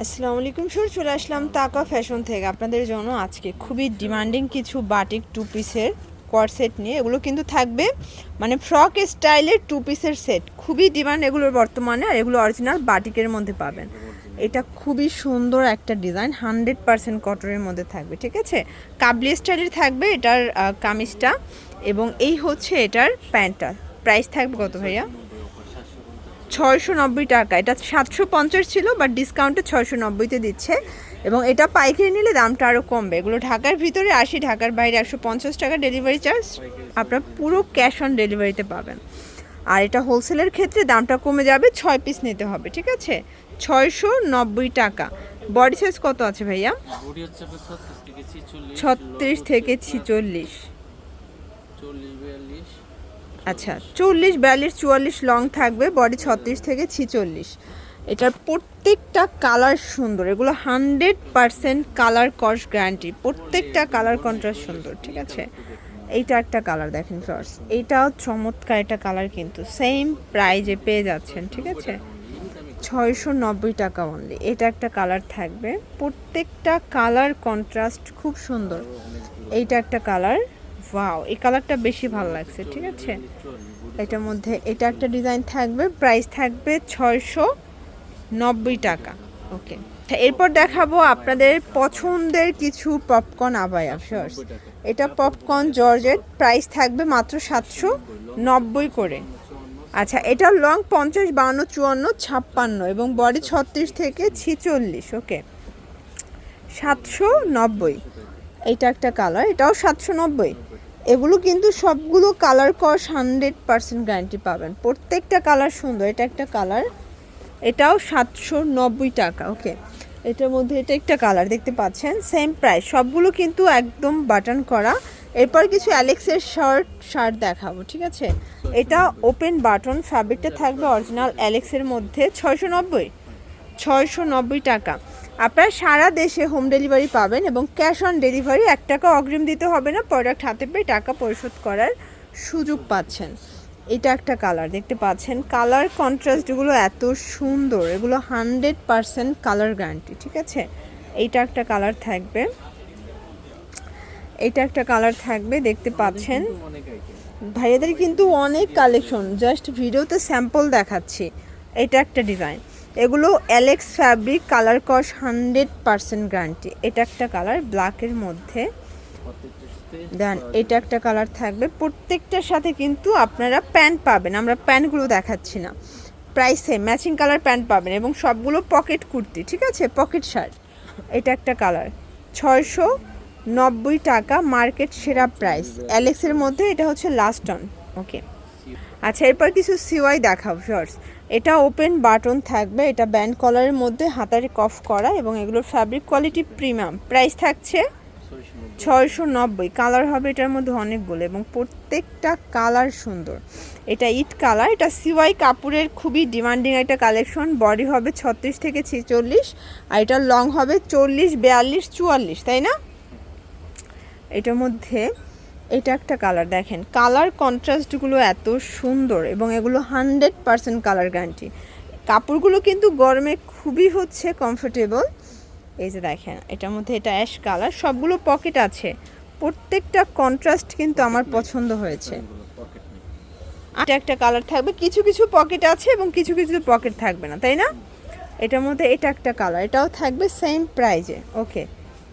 আসসালামু আলাইকুম স্যার, চলে আসলাম তাকা ফ্যাশন থেকে আপনাদের জন্য আজকে খুবই ডিমান্ডিং কিছু বাটিক টু পিসের কোয়ার সেট নিয়ে। এগুলো কিন্তু থাকবে মানে ফ্রক স্টাইলের টু পিসের সেট, খুবই ডিমান্ড এগুলোর বর্তমানে। আর এগুলো অরিজিনাল বাটিকের মধ্যে পাবেন। এটা খুবই সুন্দর একটা ডিজাইন, 100% কটনের মধ্যে থাকবে, ঠিক আছে। কাবলি স্টাইলের থাকবে এটার কামিজটা, এবং এই হচ্ছে এটার প্যান্টটা। প্রাইস থাকবে কত ভাইয়া? 690 টাকা। এটা 750 ছিল, বাট ডিসকাউন্টে 690-তে দিচ্ছে। এবং এটা পাইকারি নিলে দামটা আরও কমবে। এগুলো ঢাকার ভিতরে 80, ঢাকার বাইরে 150 টাকা ডেলিভারি চার্জ। আপনার পুরো ক্যাশ অন ডেলিভারিতে পাবেন। আর এটা হোলসেলের ক্ষেত্রে দামটা কমে যাবে, 6 পিস নিতে হবে, ঠিক আছে। 690 টাকা। বডি সাইজ কত আছে ভাইয়া? 36 থেকে 46। আচ্ছা, 40, 42, 44 লং থাকবে, বডি 36 থেকে 46। এটার প্রত্যেকটা কালার সুন্দর, এগুলো 100% কালার কস গ্যারান্টি, প্রত্যেকটা কালার কন্ট্রাস্ট সুন্দর, ঠিক আছে। এইটা একটা কালার দেখেন ফার্স্ট, এইটাও চমৎকার একটা কালার, কিন্তু সেম প্রাইজে পেয়ে যাচ্ছেন, ঠিক আছে। 690 টাকা অনলি। এটা একটা কালার থাকবে, প্রত্যেকটা কালার কন্ট্রাস্ট খুব সুন্দর। এইটা একটা কালার, ওয়াও, এই কালারটা বেশি ভালো লাগছে, ঠিক আছে। এটার মধ্যে এটা একটা ডিজাইন থাকবে, প্রাইস থাকবে 690 টাকা। ওকে, এরপর দেখাবো আপনাদের পছন্দের কিছু পপকর্ন আবায়া শর্টস। এটা পপকর্ন জর্জেট, প্রাইস থাকবে মাত্র 790 করে। আচ্ছা, এটা লং 50, 52, 54, 56 এবং বডি 36 থেকে 46। ওকে, 790। এইটা একটা কালার, এটাও 790। এগুলো কিন্তু সবগুলো কালার কস 100% গ্যারান্টি পাবেন, প্রত্যেকটা কালার সুন্দর। এটা একটা কালার, এটাও 790 টাকা। ওকে, এটার মধ্যে এটা একটা কালার দেখতে পাচ্ছেন, সেম প্রাইস, সবগুলো কিন্তু একদম বাটন করা। এরপর কিছু অ্যালেক্সের শার্ট দেখাবো, ঠিক আছে। এটা ওপেন বাটন, ফ্যাব্রিকটা থাকবে অরিজিনাল অ্যালেক্সের মধ্যে। 690 টাকা। আপনারা সারা দেশে হোম ডেলিভারি পাবেন এবং ক্যাশ অন ডেলিভারি, 1 টাকা অগ্রিম দিতে হবে না, প্রোডাক্ট হাতে পেয়ে টাকা পরিশোধ করার সুযোগ পাচ্ছেন। এটা একটা কালার দেখতে পাচ্ছেন, কালার কন্ট্রাস্টগুলো এত সুন্দর, এগুলো 100% কালার গ্যারান্টি, ঠিক আছে। এইটা একটা কালার থাকবে, এইটা একটা কালার থাকবে, দেখতে পাচ্ছেন। ভাইয়াদের কিন্তু অনেক কালেকশন, জাস্ট ভিডিওতে স্যাম্পল দেখাচ্ছি। এটা একটা ডিজাইন, এগুলো অ্যালেক্স ফ্যাব্রিক, কালার কস 100% গ্যারান্টি। এটা একটা কালার ব্ল্যাকের মধ্যে, দেন এটা একটা কালার থাকবে। প্রত্যেকটার সাথে কিন্তু আপনারা প্যান্ট পাবেন, আমরা প্যান্টগুলো দেখাচ্ছি না। প্রাইসে ম্যাচিং কালার প্যান্ট পাবেন এবং সবগুলো পকেট কুর্তি, ঠিক আছে, পকেট শার্ট। এটা একটা কালার, 690 টাকা, মার্কেট সেরা প্রাইস অ্যালেক্সের মধ্যে। এটা হচ্ছে লাস্ট অন। ওকে, আচ্ছা, এরপর কিছু সিওয়াই দেখাবো শর্টস। এটা ওপেন বাটন থাকবে, এটা ব্যান্ড কলারের মধ্যে হাতারে কফ করা, এবং এগুলোর ফ্যাব্রিক কোয়ালিটি প্রিমিয়াম। প্রাইস থাকছে 690। কালার হবে এটার মধ্যে অনেকগুলো এবং প্রত্যেকটা কালার সুন্দর। এটা ইট কালার, এটা সিওয়াই কাপড়ের খুবই ডিমান্ডিং একটা কালেকশন। বডি হবে 36 থেকে 46, আর এটা লং হবে 40, 42, 44, তাই না। এটার মধ্যে এটা একটা কালার দেখেন, কালার কন্ট্রাস্টগুলো এত সুন্দর এবং এগুলো 100% কালার গ্যারান্টি। কাপড়গুলো কিন্তু গরমে খুবই হচ্ছে কমফোর্টেবল। এই যে দেখেন, এটার মধ্যে এটা অ্যাশ কালার, সবগুলো পকেট আছে, প্রত্যেকটা কন্ট্রাস্ট কিন্তু আমার পছন্দ হয়েছে। এটা একটা কালার থাকবে, কিছু কিছু পকেট আছে এবং কিছু কিছু পকেট থাকবে না, তাই না। এটার মধ্যে এটা একটা কালার, এটাও থাকবে সেম প্রাইজে। ওকে,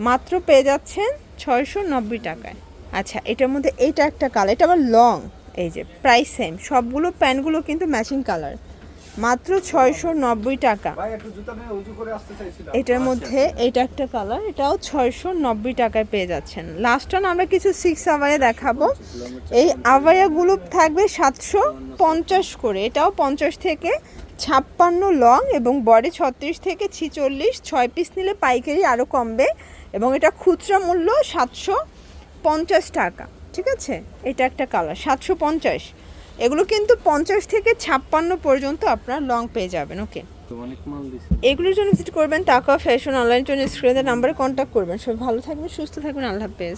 মাত্র পেয়ে যাচ্ছেন 690 টাকায়। আচ্ছা, এটার মধ্যে এইটা একটা কালার, এটা আবার লং, এই যে প্রাইস সেম, সবগুলো প্যান্টগুলো কিন্তু ম্যাচিং কালার, মাত্র 690 টাকা। এটার মধ্যে এইটা একটা কালার, এটাও 690 টাকায় পেয়ে যাচ্ছেন। লাস্ট অন আমরা কিছু 6 আবায়া দেখাবো। এই আবায়াগুলো থাকবে 750 করে, এটাও 50 থেকে 56 লং এবং বডি 36 থেকে 46। 6 পিস নিলে পাইকারি আরও কমবে এবং এটা খুচরা মূল্য 750 টাকা, ঠিক আছে। এটা একটা কালার 750। এগুলো কিন্তু 50 থেকে 56 পর্যন্ত আপনার লং পেয়ে যাবেন। ওকে, এগুলোর জন্য ভিজিট করবেন তাকা ফ্যাশন অনলাইন জন্য স্ক্রিনের নাম্বারে কন্ট্যাক্ট করবেন। সবাই ভালো থাকবেন, সুস্থ থাকবেন, আল্লাহ হাফেজ।